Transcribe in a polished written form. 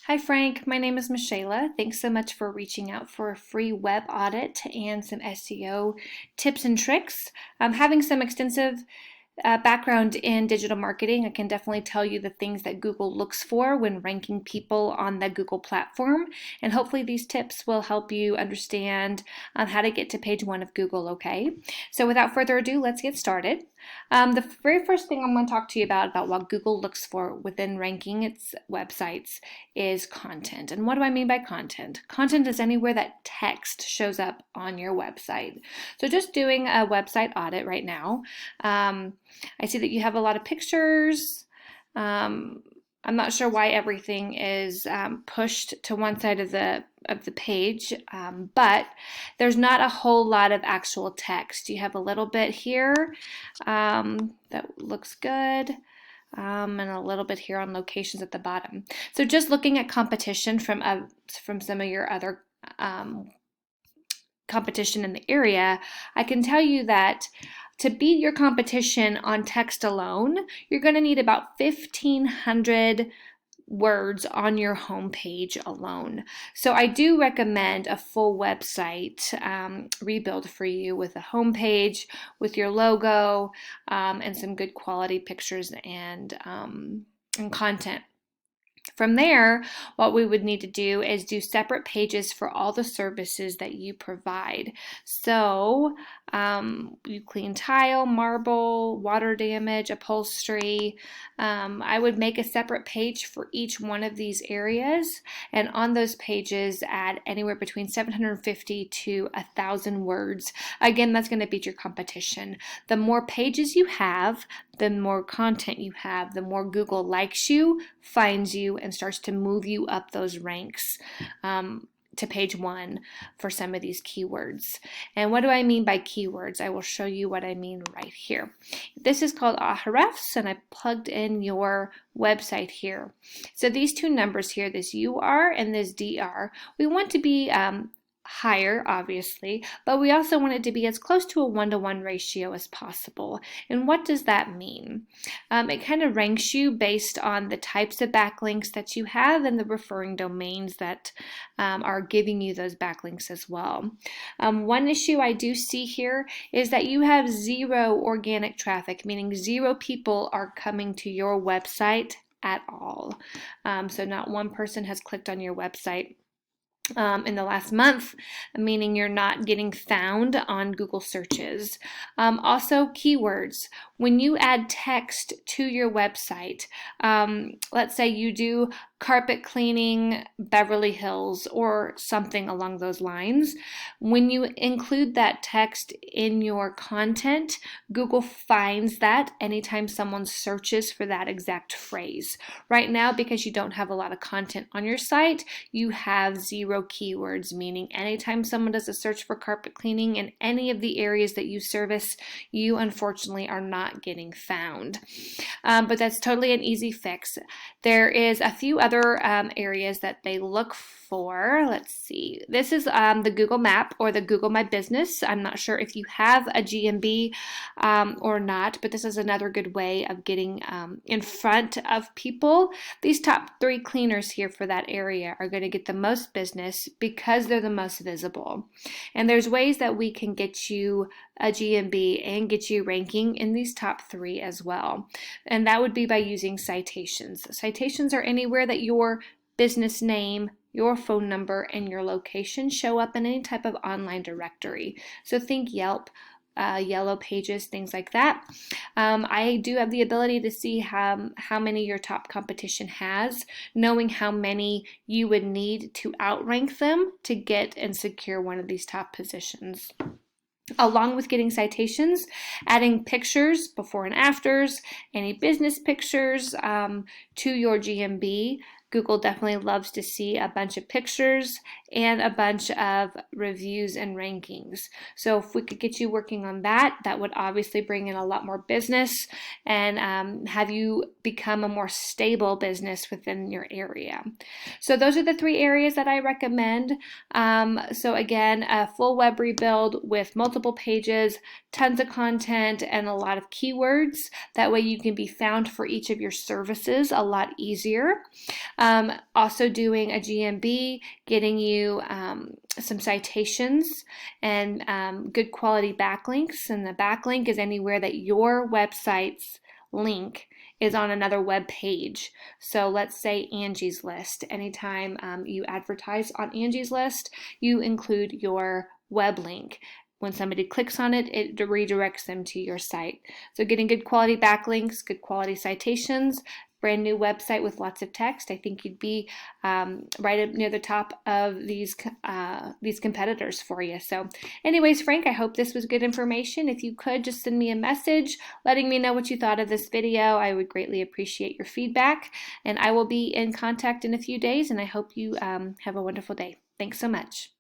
Hi Frank, my name is Michaela. Thanks so much for reaching out for a free web audit and some SEO tips and tricks. Having some extensive background in digital marketing, I can definitely tell you the things that Google looks for when ranking people on the Google platform, and hopefully these tips will help you understand how to get to page 1 of Google, okay? So without further ado, let's get started. The very first thing I'm going to talk to you about what Google looks for within ranking its websites is content. And what do I mean by content? Content is anywhere that text shows up on your website. So just doing a website audit right now, I see that you have a lot of pictures. I'm not sure why everything is pushed to one side of the page, but there's not a whole lot of actual text. You have a little bit here that looks good. And a little bit here on locations at the bottom. So just looking at competition from some of your other competition in the area, I can tell you that to beat your competition on text alone, you're going to need about 1,500 words on your homepage alone. So I do recommend a full website rebuild for you with a homepage, with your logo, and some good quality pictures and content. From there, what we would need to do is do separate pages for all the services that you provide. So you clean tile, marble, water damage, upholstery. I would make a separate page for each one of these areas, and on those pages add anywhere between 750 to 1,000 words. Again, that's going to beat your competition. The more pages you have, the more content you have, the more Google likes you, finds you, and starts to move you up those ranks to page 1 for some of these keywords. And what do I mean by keywords? I will show you what I mean right here. This is called Ahrefs, and I plugged in your website here. So these two numbers here, this UR and this DR, we want to be higher, obviously, but we also want it to be as close to a 1-to-1 ratio as possible. And what does that mean? It kind of ranks you based on the types of backlinks that you have and the referring domains that are giving you those backlinks as well. One issue I do see here is that you have 0 organic traffic, meaning 0 people are coming to your website at all. So not one person has clicked on your website in the last month, meaning you're not getting found on Google searches. Also, keywords. When you add text to your website, let's say you do carpet cleaning Beverly Hills or something along those lines, when you include that text in your content, Google finds that anytime someone searches for that exact phrase. Right now, because you don't have a lot of content on your site, you have 0 keywords, meaning anytime someone does a search for carpet cleaning in any of the areas that you service, you unfortunately are not getting found. But that's totally an easy fix. There is a few other areas that they look for. Let's see. This is the Google Map or the Google My Business. I'm not sure if you have a GMB or not, but this is another good way of getting in front of people. These top 3 cleaners here for that area are going to get the most business because they're the most visible. And there's ways that we can get you a GMB and get you ranking in these top 3 as well. And that would be by using citations. Citations are anywhere that your business name, your phone number, and your location show up in any type of online directory. So think Yelp, Yellow Pages, things like that. I do have the ability to see how many your top competition has, knowing how many you would need to outrank them to get and secure one of these top positions. Along with getting citations, adding pictures, before and afters, any business pictures to your GMB. Google definitely loves to see a bunch of pictures and a bunch of reviews and rankings. So if we could get you working on that, that would obviously bring in a lot more business and have you become a more stable business within your area. So those are the 3 areas that I recommend. So again, a full web rebuild with multiple pages, tons of content, and a lot of keywords. That way you can be found for each of your services a lot easier. Also doing a GMB, getting you some citations and good quality backlinks. And the backlink is anywhere that your website's link is on another web page. So let's say Angie's List. Anytime you advertise on Angie's List, you include your web link. When somebody clicks on it, it redirects them to your site. So getting good quality backlinks, good quality citations, brand new website with lots of text, I think you'd be right up near the top of these competitors for you. So anyways, Frank, I hope this was good information. If you could just send me a message letting me know what you thought of this video, I would greatly appreciate your feedback. And I will be in contact in a few days, and I hope you have a wonderful day. Thanks so much.